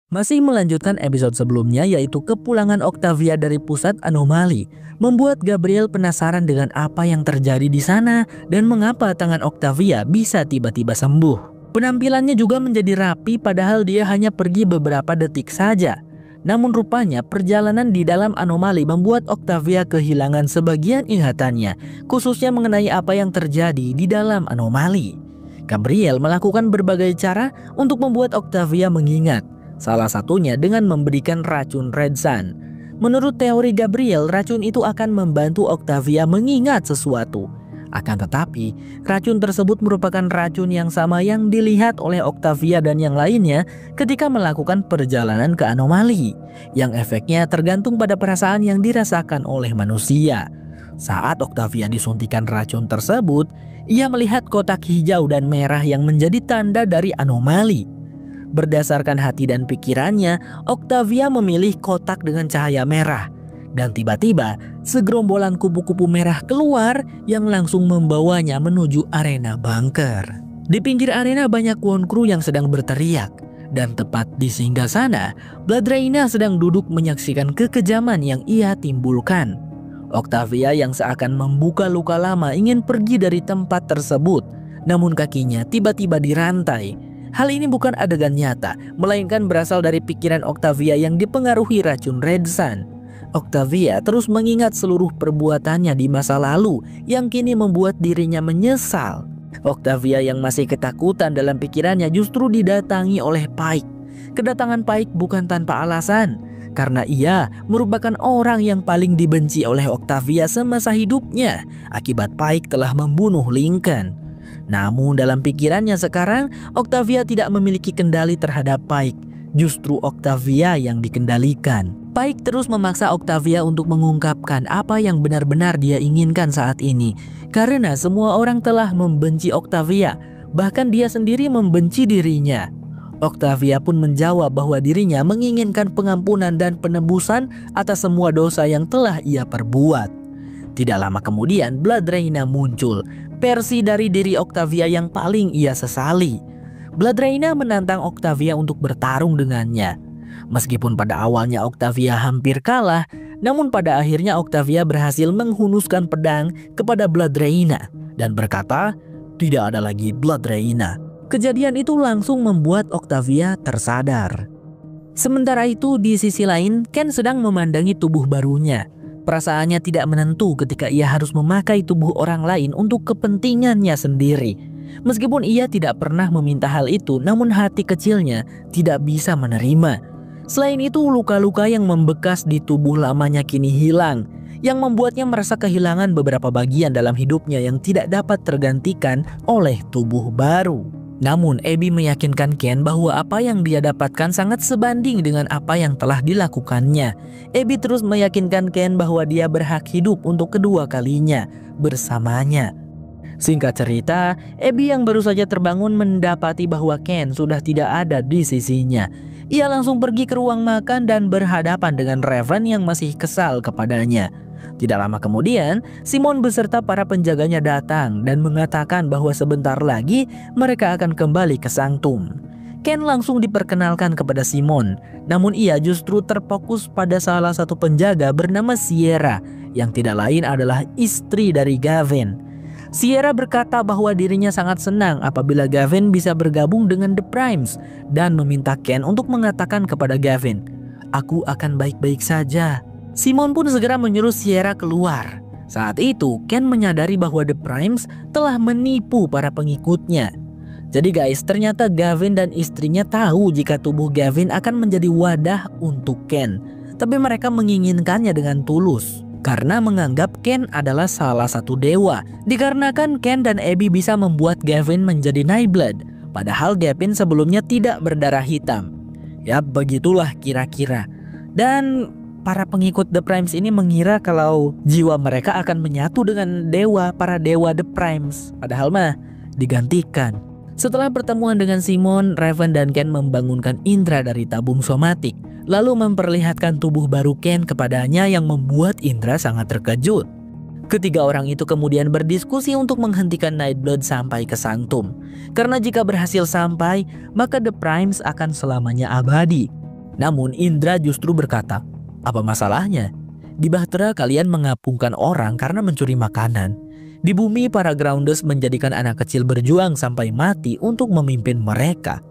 Masih melanjutkan episode sebelumnya, yaitu kepulangan Octavia dari pusat anomali, membuat Gabriel penasaran dengan apa yang terjadi di sana dan mengapa tangan Octavia bisa tiba-tiba sembuh. Penampilannya juga menjadi rapi padahal dia hanya pergi beberapa detik saja. Namun rupanya perjalanan di dalam anomali membuat Octavia kehilangan sebagian ingatannya, khususnya mengenai apa yang terjadi di dalam anomali. Gabriel melakukan berbagai cara untuk membuat Octavia mengingat. Salah satunya dengan memberikan racun Red Sun. Menurut teori Gabriel, racun itu akan membantu Octavia mengingat sesuatu. Akan tetapi, racun tersebut merupakan racun yang sama yang dilihat oleh Octavia dan yang lainnya ketika melakukan perjalanan ke anomali, yang efeknya tergantung pada perasaan yang dirasakan oleh manusia. Saat Octavia disuntikan racun tersebut, ia melihat kotak hijau dan merah yang menjadi tanda dari anomali. Berdasarkan hati dan pikirannya, Octavia memilih kotak dengan cahaya merah. Dan tiba-tiba, segerombolan kupu-kupu merah keluar yang langsung membawanya menuju arena bunker. Di pinggir arena banyak Won Crew yang sedang berteriak. Dan tepat di singgasana, Bloodraina sedang duduk menyaksikan kekejaman yang ia timbulkan. Octavia yang seakan membuka luka lama ingin pergi dari tempat tersebut. Namun kakinya tiba-tiba dirantai. Hal ini bukan adegan nyata, melainkan berasal dari pikiran Octavia yang dipengaruhi racun Red Sun. Octavia terus mengingat seluruh perbuatannya di masa lalu yang kini membuat dirinya menyesal. Octavia yang masih ketakutan dalam pikirannya justru didatangi oleh Pike. Kedatangan Pike bukan tanpa alasan, karena ia merupakan orang yang paling dibenci oleh Octavia semasa hidupnya akibat Pike telah membunuh Lincoln. Namun dalam pikirannya sekarang, Octavia tidak memiliki kendali terhadap Pike. Justru Octavia yang dikendalikan. Pike terus memaksa Octavia untuk mengungkapkan apa yang benar-benar dia inginkan saat ini. Karena semua orang telah membenci Octavia, bahkan dia sendiri membenci dirinya. Octavia pun menjawab bahwa dirinya menginginkan pengampunan dan penebusan atas semua dosa yang telah ia perbuat. Tidak lama kemudian, Bloodraina muncul, versi dari diri Octavia yang paling ia sesali. Bloodraina menantang Octavia untuk bertarung dengannya. Meskipun pada awalnya Octavia hampir kalah, namun pada akhirnya Octavia berhasil menghunuskan pedang kepada Bloodraina dan berkata, "Tidak ada lagi Bloodraina." Kejadian itu langsung membuat Octavia tersadar. Sementara itu di sisi lain, Ken sedang memandangi tubuh barunya. Perasaannya tidak menentu ketika ia harus memakai tubuh orang lain untuk kepentingannya sendiri. Meskipun ia tidak pernah meminta hal itu, namun hati kecilnya tidak bisa menerima. Selain itu, luka-luka yang membekas di tubuh lamanya kini hilang, yang membuatnya merasa kehilangan beberapa bagian dalam hidupnya yang tidak dapat tergantikan oleh tubuh baru. Namun Abby meyakinkan Ken bahwa apa yang dia dapatkan sangat sebanding dengan apa yang telah dilakukannya. Abby terus meyakinkan Ken bahwa dia berhak hidup untuk kedua kalinya bersamanya. Singkat cerita, Abby yang baru saja terbangun mendapati bahwa Ken sudah tidak ada di sisinya. Ia langsung pergi ke ruang makan dan berhadapan dengan Raven yang masih kesal kepadanya. Tidak lama kemudian, Simon beserta para penjaganya datang dan mengatakan bahwa sebentar lagi mereka akan kembali ke Sanctum. Ken langsung diperkenalkan kepada Simon, namun ia justru terfokus pada salah satu penjaga bernama Sierra, yang tidak lain adalah istri dari Gavin. Sierra berkata bahwa dirinya sangat senang apabila Gavin bisa bergabung dengan The Primes dan meminta Ken untuk mengatakan kepada Gavin, "Aku akan baik-baik saja." Simon pun segera menyuruh Sierra keluar. Saat itu, Ken menyadari bahwa The Primes telah menipu para pengikutnya. Jadi guys, ternyata Gavin dan istrinya tahu jika tubuh Gavin akan menjadi wadah untuk Ken. Tapi mereka menginginkannya dengan tulus, karena menganggap Ken adalah salah satu dewa. Dikarenakan Ken dan Abby bisa membuat Gavin menjadi Nightblood, padahal Gavin sebelumnya tidak berdarah hitam. Ya begitulah kira-kira. Dan para pengikut The Primes ini mengira kalau jiwa mereka akan menyatu dengan para dewa The Primes. Padahal mah digantikan. Setelah pertemuan dengan Simon, Raven dan Ken membangunkan Indra dari tabung somatik, lalu memperlihatkan tubuh baru Ken kepadanya yang membuat Indra sangat terkejut. Ketiga orang itu kemudian berdiskusi untuk menghentikan Nightblood sampai ke Sanctum. Karena jika berhasil sampai, maka The Primes akan selamanya abadi. Namun Indra justru berkata, "Apa masalahnya? Di Bahtera kalian mengapungkan orang karena mencuri makanan. Di bumi para Grounders menjadikan anak kecil berjuang sampai mati untuk memimpin mereka.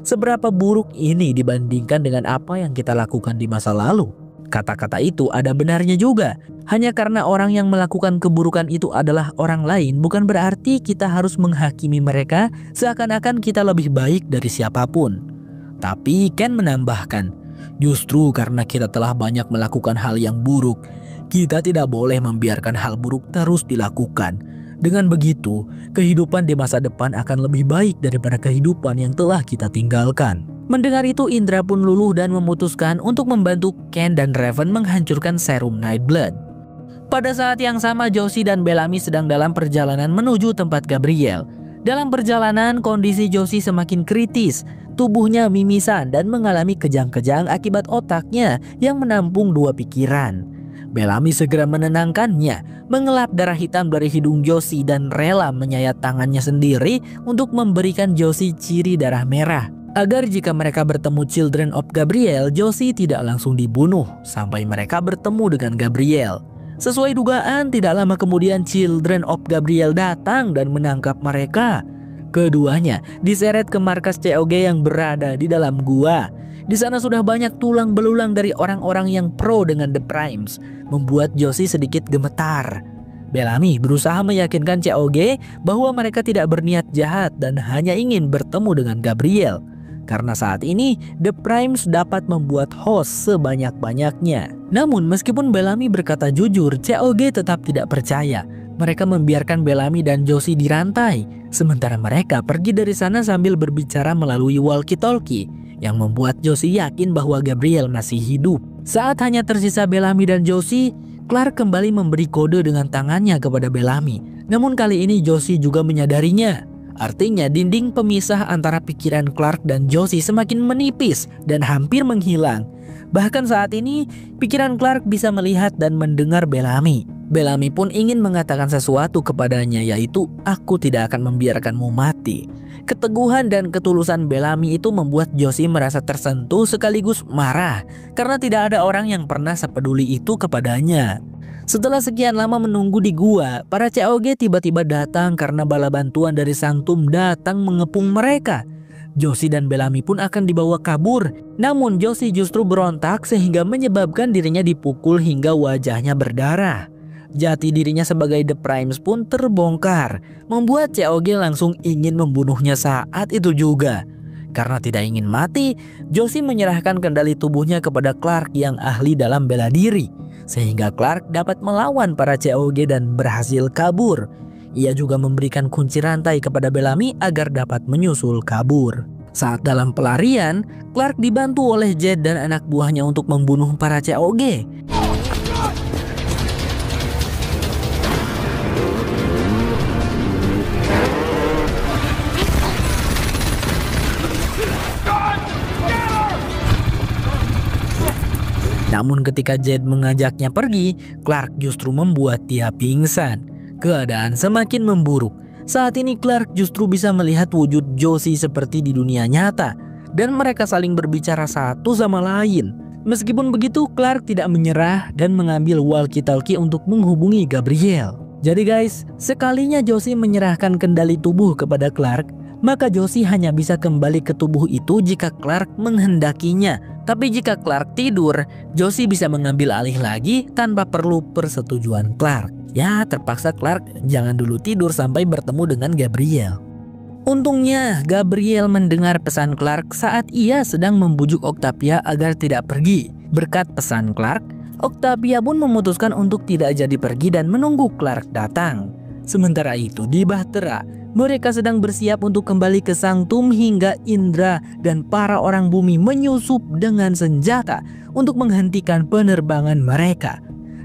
Seberapa buruk ini dibandingkan dengan apa yang kita lakukan di masa lalu?" Kata-kata itu ada benarnya juga. Hanya karena orang yang melakukan keburukan itu adalah orang lain, bukan berarti kita harus menghakimi mereka seakan-akan kita lebih baik dari siapapun. Tapi Ken menambahkan, justru karena kita telah banyak melakukan hal yang buruk, kita tidak boleh membiarkan hal buruk terus dilakukan. Dengan begitu, kehidupan di masa depan akan lebih baik daripada kehidupan yang telah kita tinggalkan. Mendengar itu, Indra pun luluh dan memutuskan untuk membantu Ken dan Raven menghancurkan serum Nightblood. Pada saat yang sama, Josie dan Bellamy sedang dalam perjalanan menuju tempat Gabriel. Dalam perjalanan, kondisi Josie semakin kritis. Tubuhnya mimisan dan mengalami kejang-kejang akibat otaknya yang menampung dua pikiran. Bellamy segera menenangkannya, mengelap darah hitam dari hidung Josie dan rela menyayat tangannya sendiri untuk memberikan Josie ciri darah merah. Agar jika mereka bertemu Children of Gabriel, Josie tidak langsung dibunuh sampai mereka bertemu dengan Gabriel. Sesuai dugaan, tidak lama kemudian Children of Gabriel datang dan menangkap mereka. Keduanya diseret ke markas COG yang berada di dalam gua. Di sana sudah banyak tulang belulang dari orang-orang yang pro dengan The Primes, membuat Josie sedikit gemetar. Bellamy berusaha meyakinkan COG bahwa mereka tidak berniat jahat dan hanya ingin bertemu dengan Gabriel. Karena saat ini The Primes dapat membuat host sebanyak-banyaknya. Namun meskipun Bellamy berkata jujur, COG tetap tidak percaya. Mereka membiarkan Bellamy dan Josie dirantai, sementara mereka pergi dari sana sambil berbicara melalui walkie-talkie, yang membuat Josie yakin bahwa Gabriel masih hidup. Saat hanya tersisa Bellamy dan Josie, Clark kembali memberi kode dengan tangannya kepada Bellamy. Namun kali ini Josie juga menyadarinya. Artinya dinding pemisah antara pikiran Clark dan Josie semakin menipis dan hampir menghilang. Bahkan saat ini pikiran Clark bisa melihat dan mendengar Bellamy. Bellamy pun ingin mengatakan sesuatu kepadanya, yaitu "Aku tidak akan membiarkanmu mati." Keteguhan dan ketulusan Bellamy itu membuat Josie merasa tersentuh sekaligus marah karena tidak ada orang yang pernah sepeduli itu kepadanya. Setelah sekian lama menunggu di gua, para COG tiba-tiba datang karena bala bantuan dari Sanctum datang mengepung mereka. Josie dan Bellamy pun akan dibawa kabur. Namun Josie justru berontak sehingga menyebabkan dirinya dipukul hingga wajahnya berdarah. Jati dirinya sebagai The Primes pun terbongkar, membuat COG langsung ingin membunuhnya saat itu juga. Karena tidak ingin mati, Josie menyerahkan kendali tubuhnya kepada Clark yang ahli dalam bela diri, sehingga Clark dapat melawan para COG dan berhasil kabur. Ia juga memberikan kunci rantai kepada Bellamy agar dapat menyusul kabur. Saat dalam pelarian, Clark dibantu oleh Jed dan anak buahnya untuk membunuh para COG. Namun ketika Jed mengajaknya pergi, Clark justru membuat dia pingsan. Keadaan semakin memburuk. Saat ini Clark justru bisa melihat wujud Josie seperti di dunia nyata, dan mereka saling berbicara satu sama lain. Meskipun begitu, Clark tidak menyerah dan mengambil walkie-talkie untuk menghubungi Gabriel. Jadi guys, sekalinya Josie menyerahkan kendali tubuh kepada Clark, maka Josie hanya bisa kembali ke tubuh itu jika Clark menghendakinya. Tapi jika Clark tidur, Josie bisa mengambil alih lagi tanpa perlu persetujuan Clark. Ya, terpaksa Clark jangan dulu tidur sampai bertemu dengan Gabriel. Untungnya, Gabriel mendengar pesan Clark saat ia sedang membujuk Octavia agar tidak pergi. Berkat pesan Clark, Octavia pun memutuskan untuk tidak jadi pergi dan menunggu Clark datang. Sementara itu di Bahtera, mereka sedang bersiap untuk kembali ke Sanctum hingga Indra dan para orang bumi menyusup dengan senjata untuk menghentikan penerbangan mereka.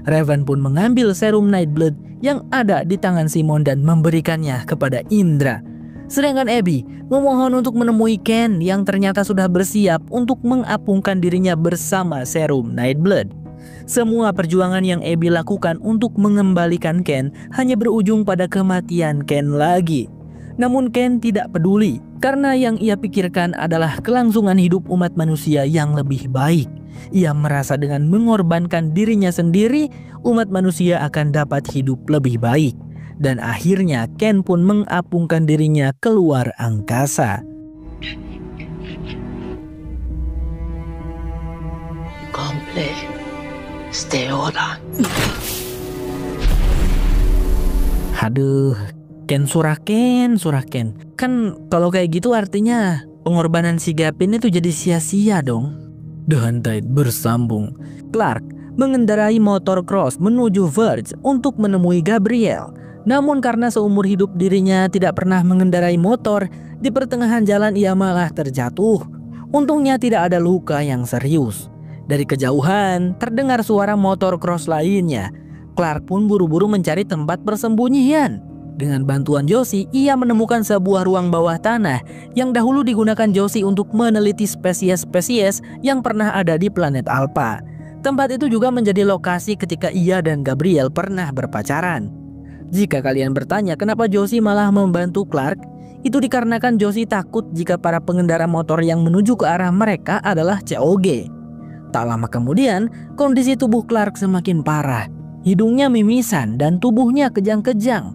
Raven pun mengambil serum Nightblood yang ada di tangan Simon dan memberikannya kepada Indra. Sedangkan Abby memohon untuk menemui Ken yang ternyata sudah bersiap untuk mengapungkan dirinya bersama serum Nightblood. Semua perjuangan yang Abby lakukan untuk mengembalikan Ken hanya berujung pada kematian Ken lagi. Namun Ken tidak peduli karena yang ia pikirkan adalah kelangsungan hidup umat manusia yang lebih baik. Ia merasa dengan mengorbankan dirinya sendiri, umat manusia akan dapat hidup lebih baik. Dan akhirnya Ken pun mengapungkan dirinya keluar angkasa. Aduh, Ken Suraken. Kan kalau kayak gitu artinya pengorbanan si Gavin itu jadi sia-sia dong. The Hunted bersambung. Clark mengendarai motor cross menuju Verge untuk menemui Gabriel. Namun karena seumur hidup dirinya tidak pernah mengendarai motor, di pertengahan jalan ia malah terjatuh. Untungnya tidak ada luka yang serius. Dari kejauhan terdengar suara motor cross lainnya. Clark pun buru-buru mencari tempat persembunyian. Dengan bantuan Josie, ia menemukan sebuah ruang bawah tanah yang dahulu digunakan Josie untuk meneliti spesies-spesies yang pernah ada di planet Alpha. Tempat itu juga menjadi lokasi ketika ia dan Gabriel pernah berpacaran. Jika kalian bertanya kenapa Josie malah membantu Clark, itu dikarenakan Josie takut jika para pengendara motor yang menuju ke arah mereka adalah COG. Tak lama kemudian, kondisi tubuh Clark semakin parah. Hidungnya mimisan dan tubuhnya kejang-kejang.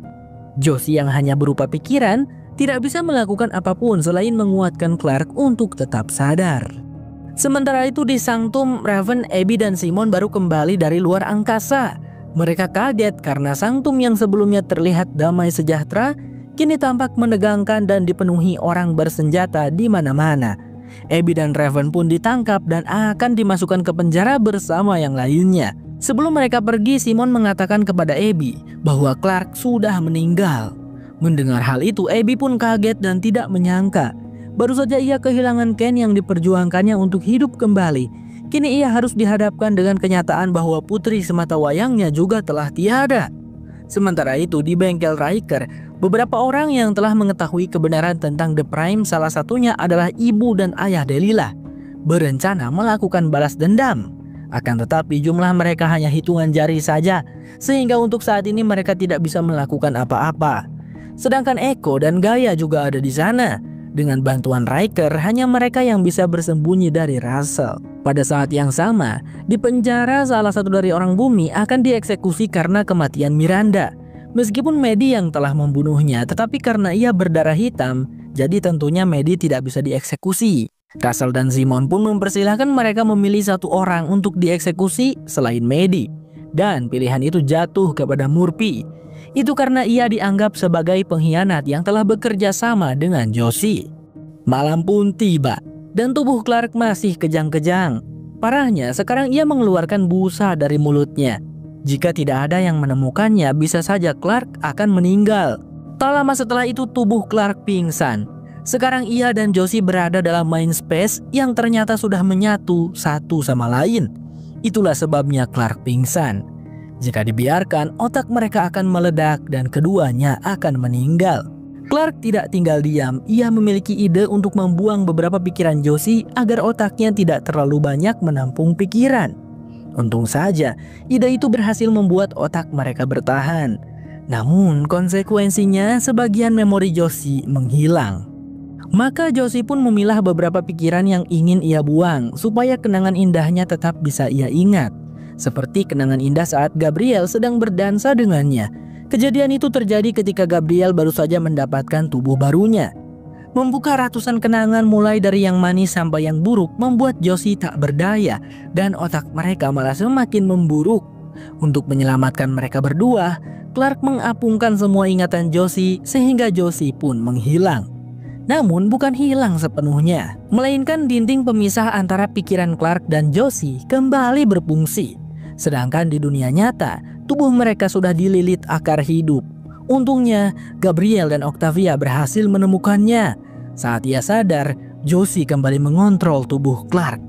Josie yang hanya berupa pikiran tidak bisa melakukan apapun selain menguatkan Clark untuk tetap sadar. Sementara itu di Sanctum, Raven, Abby, dan Simon baru kembali dari luar angkasa. Mereka kaget karena Sanctum yang sebelumnya terlihat damai sejahtera kini tampak menegangkan dan dipenuhi orang bersenjata di mana-mana. Abby dan Raven pun ditangkap dan akan dimasukkan ke penjara bersama yang lainnya. Sebelum mereka pergi, Simon mengatakan kepada Abby bahwa Clark sudah meninggal. Mendengar hal itu, Abby pun kaget dan tidak menyangka. Baru saja ia kehilangan Ken yang diperjuangkannya untuk hidup kembali. Kini ia harus dihadapkan dengan kenyataan bahwa putri sematawayangnya juga telah tiada. Sementara itu di bengkel Riker, beberapa orang yang telah mengetahui kebenaran tentang The Prime, salah satunya adalah ibu dan ayah Delilah, berencana melakukan balas dendam. Akan tetapi jumlah mereka hanya hitungan jari saja, sehingga untuk saat ini mereka tidak bisa melakukan apa-apa. Sedangkan Echo dan Gaia juga ada di sana. Dengan bantuan Riker, hanya mereka yang bisa bersembunyi dari Russell. Pada saat yang sama, di penjara salah satu dari orang bumi akan dieksekusi karena kematian Miranda. Meskipun Maddie yang telah membunuhnya, tetapi karena ia berdarah hitam, jadi tentunya Maddie tidak bisa dieksekusi. Russell dan Simon pun mempersilahkan mereka memilih satu orang untuk dieksekusi selain Maddie. Dan pilihan itu jatuh kepada Murphy. Itu karena ia dianggap sebagai pengkhianat yang telah bekerja sama dengan Josie. Malam pun tiba dan tubuh Clark masih kejang-kejang. Parahnya sekarang ia mengeluarkan busa dari mulutnya. Jika tidak ada yang menemukannya, bisa saja Clark akan meninggal. Tak lama setelah itu tubuh Clark pingsan. Sekarang ia dan Josie berada dalam mind space yang ternyata sudah menyatu satu sama lain. Itulah sebabnya Clark pingsan. Jika dibiarkan, otak mereka akan meledak dan keduanya akan meninggal. Clark tidak tinggal diam. Ia memiliki ide untuk membuang beberapa pikiran Josie agar otaknya tidak terlalu banyak menampung pikiran. Untung saja, ide itu berhasil membuat otak mereka bertahan. Namun konsekuensinya sebagian memori Josie menghilang. Maka Josie pun memilah beberapa pikiran yang ingin ia buang supaya kenangan indahnya tetap bisa ia ingat. Seperti kenangan indah saat Gabriel sedang berdansa dengannya. Kejadian itu terjadi ketika Gabriel baru saja mendapatkan tubuh barunya. Membuka ratusan kenangan mulai dari yang manis sampai yang buruk membuat Josie tak berdaya dan otak mereka malah semakin memburuk. Untuk menyelamatkan mereka berdua, Clark mengapungkan semua ingatan Josie sehingga Josie pun menghilang. Namun bukan hilang sepenuhnya, melainkan dinding pemisah antara pikiran Clark dan Josie kembali berfungsi. Sedangkan di dunia nyata, tubuh mereka sudah dililit akar hidup. Untungnya, Gabriel dan Octavia berhasil menemukannya. Saat ia sadar, Josie kembali mengontrol tubuh Clark.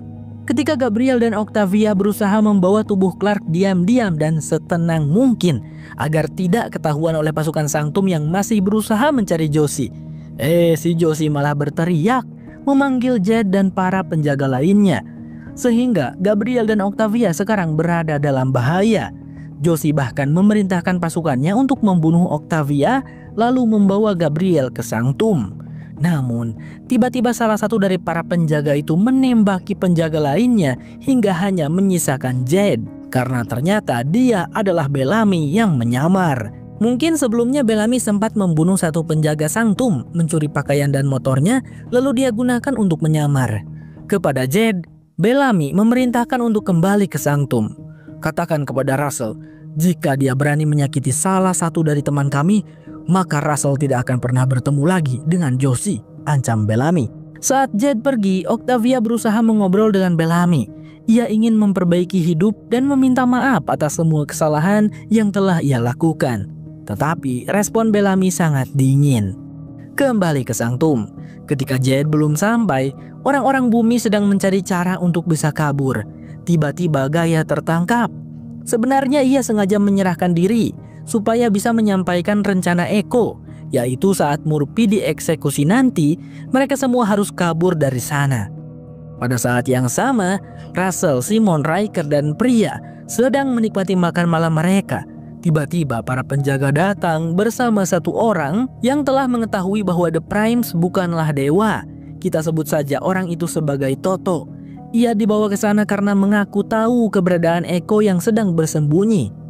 Ketika Gabriel dan Octavia berusaha membawa tubuh Clark diam-diam dan setenang mungkin agar tidak ketahuan oleh pasukan Sanctum yang masih berusaha mencari Josie. Si Josie malah berteriak, memanggil Jed dan para penjaga lainnya. Sehingga Gabriel dan Octavia sekarang berada dalam bahaya. Josie bahkan memerintahkan pasukannya untuk membunuh Octavia lalu membawa Gabriel ke sanktum. Namun, tiba-tiba salah satu dari para penjaga itu menembaki penjaga lainnya hingga hanya menyisakan Jade, karena ternyata dia adalah Bellamy yang menyamar. Mungkin sebelumnya Bellamy sempat membunuh satu penjaga sanktum, mencuri pakaian dan motornya, lalu dia gunakan untuk menyamar. Kepada Jade, Bellamy memerintahkan untuk kembali ke sanktum. Katakan kepada Russell, jika dia berani menyakiti salah satu dari teman kami, maka Russell tidak akan pernah bertemu lagi dengan Josie, ancam Bellamy. Saat Jade pergi, Octavia berusaha mengobrol dengan Bellamy. Ia ingin memperbaiki hidup dan meminta maaf atas semua kesalahan yang telah ia lakukan. Tetapi respon Bellamy sangat dingin. Kembali ke sanktum. Ketika Jade belum sampai, orang-orang bumi sedang mencari cara untuk bisa kabur. Tiba-tiba Gaia tertangkap. Sebenarnya ia sengaja menyerahkan diri supaya bisa menyampaikan rencana Echo, yaitu saat Murphy dieksekusi nanti, mereka semua harus kabur dari sana. Pada saat yang sama, Russell, Simon, Riker, dan Priya sedang menikmati makan malam mereka. Tiba-tiba para penjaga datang bersama satu orang yang telah mengetahui bahwa The Primes bukanlah dewa. Kita sebut saja orang itu sebagai Toto. Ia dibawa ke sana karena mengaku tahu keberadaan Echo yang sedang bersembunyi.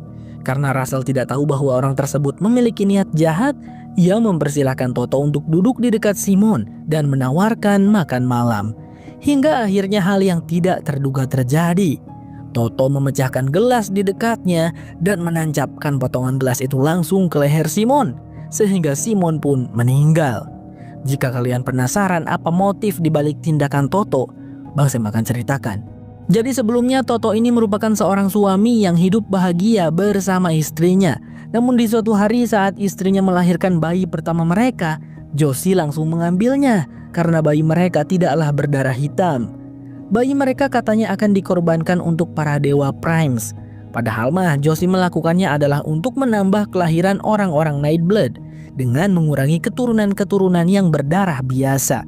Karena Russell tidak tahu bahwa orang tersebut memiliki niat jahat, ia mempersilahkan Toto untuk duduk di dekat Simon dan menawarkan makan malam. Hingga akhirnya hal yang tidak terduga terjadi. Toto memecahkan gelas di dekatnya dan menancapkan potongan gelas itu langsung ke leher Simon, sehingga Simon pun meninggal. Jika kalian penasaran apa motif dibalik tindakan Toto, Bang Sam akan ceritakan. Jadi sebelumnya Toto ini merupakan seorang suami yang hidup bahagia bersama istrinya. Namun di suatu hari saat istrinya melahirkan bayi pertama mereka, Josie langsung mengambilnya karena bayi mereka tidaklah berdarah hitam. Bayi mereka katanya akan dikorbankan untuk para dewa Primes. Padahal mah Josie melakukannya adalah untuk menambah kelahiran orang-orang Nightblood dengan mengurangi keturunan-keturunan yang berdarah biasa.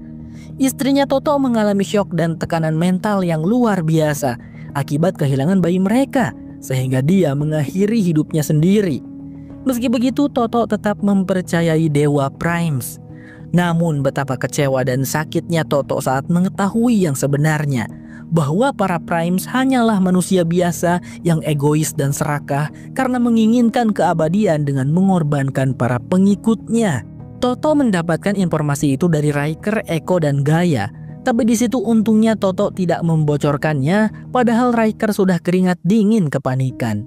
Istrinya Toto mengalami syok dan tekanan mental yang luar biasa akibat kehilangan bayi mereka, sehingga dia mengakhiri hidupnya sendiri. Meski begitu, Toto tetap mempercayai dewa Primes. Namun betapa kecewa dan sakitnya Toto saat mengetahui yang sebenarnya, bahwa para Primes hanyalah manusia biasa yang egois dan serakah karena menginginkan keabadian dengan mengorbankan para pengikutnya. Toto mendapatkan informasi itu dari Riker, Echo, dan Gaia. Tapi di situ untungnya Toto tidak membocorkannya, padahal Riker sudah keringat dingin kepanikan.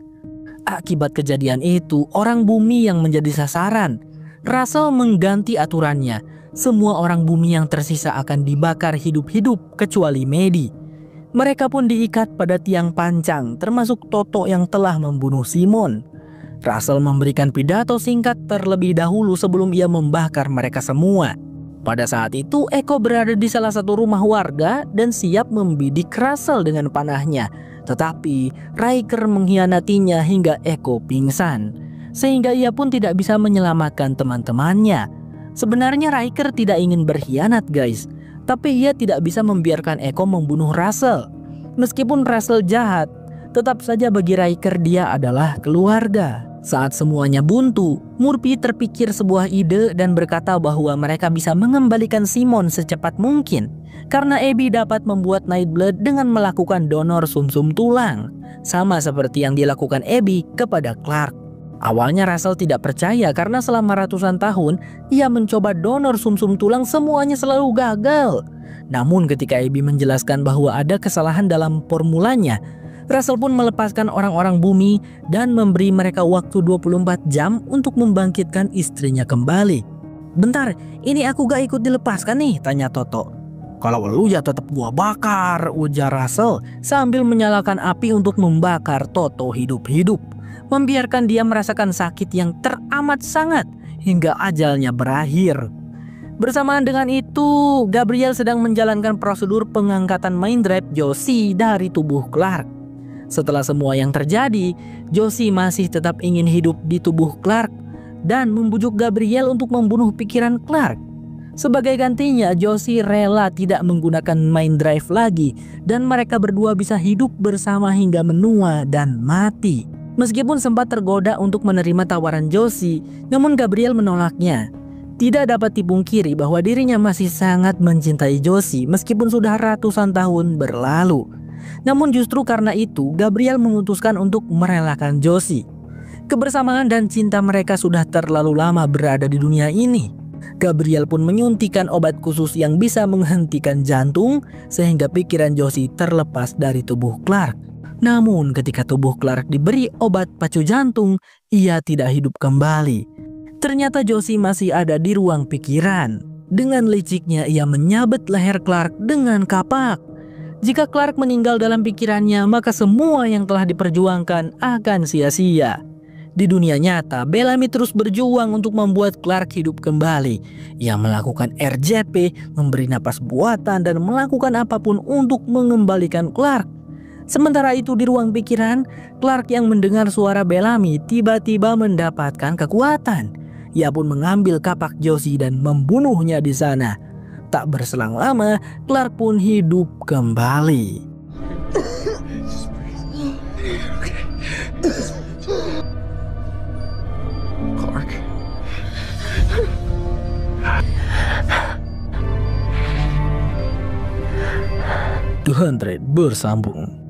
Akibat kejadian itu, orang bumi yang menjadi sasaran. Russell mengganti aturannya. Semua orang bumi yang tersisa akan dibakar hidup-hidup kecuali Maddie. Mereka pun diikat pada tiang pancang, termasuk Toto yang telah membunuh Simon. Russell memberikan pidato singkat terlebih dahulu sebelum ia membakar mereka semua. Pada saat itu, Echo berada di salah satu rumah warga dan siap membidik Russell dengan panahnya. Tetapi Riker mengkhianatinya hingga Echo pingsan, sehingga ia pun tidak bisa menyelamatkan teman-temannya. Sebenarnya Riker tidak ingin berkhianat guys, tapi ia tidak bisa membiarkan Echo membunuh Russell. Meskipun Russell jahat, tetap saja bagi Riker dia adalah keluarga. Saat semuanya buntu, Murphy terpikir sebuah ide dan berkata bahwa mereka bisa mengembalikan Simon secepat mungkin karena Abby dapat membuat Nightblood dengan melakukan donor sumsum tulang, sama seperti yang dilakukan Abby kepada Clark. Awalnya Russell tidak percaya karena selama ratusan tahun ia mencoba donor sumsum tulang semuanya selalu gagal. Namun ketika Abby menjelaskan bahwa ada kesalahan dalam formulanya, Russell pun melepaskan orang-orang bumi dan memberi mereka waktu 24 jam untuk membangkitkan istrinya kembali. "Bentar, ini aku gak ikut dilepaskan nih," tanya Toto. "Kalau lu ya tetap gua bakar," ujar Russell sambil menyalakan api untuk membakar Toto hidup-hidup, membiarkan dia merasakan sakit yang teramat sangat hingga ajalnya berakhir. Bersamaan dengan itu, Gabriel sedang menjalankan prosedur pengangkatan mind drive Josie dari tubuh Clark. Setelah semua yang terjadi, Josie masih tetap ingin hidup di tubuh Clark dan membujuk Gabriel untuk membunuh pikiran Clark. Sebagai gantinya, Josie rela tidak menggunakan mind drive lagi dan mereka berdua bisa hidup bersama hingga menua dan mati. Meskipun sempat tergoda untuk menerima tawaran Josie, namun Gabriel menolaknya. Tidak dapat dipungkiri bahwa dirinya masih sangat mencintai Josie meskipun sudah ratusan tahun berlalu. Namun justru karena itu, Gabriel memutuskan untuk merelakan Josie. Kebersamaan dan cinta mereka sudah terlalu lama berada di dunia ini. Gabriel pun menyuntikkan obat khusus yang bisa menghentikan jantung sehingga pikiran Josie terlepas dari tubuh Clark. Namun ketika tubuh Clark diberi obat pacu jantung, ia tidak hidup kembali. Ternyata Josie masih ada di ruang pikiran. Dengan liciknya ia menyabet leher Clark dengan kapak. Jika Clark meninggal dalam pikirannya, maka semua yang telah diperjuangkan akan sia-sia. Di dunia nyata, Bellamy terus berjuang untuk membuat Clark hidup kembali. Ia melakukan RJP, memberi napas buatan, dan melakukan apapun untuk mengembalikan Clark. Sementara itu di ruang pikiran, Clark yang mendengar suara Bellamy tiba-tiba mendapatkan kekuatan. Ia pun mengambil kapak Josie dan membunuhnya di sana. Tak berselang lama, Clark pun hidup kembali. Clark. 200 bersambung.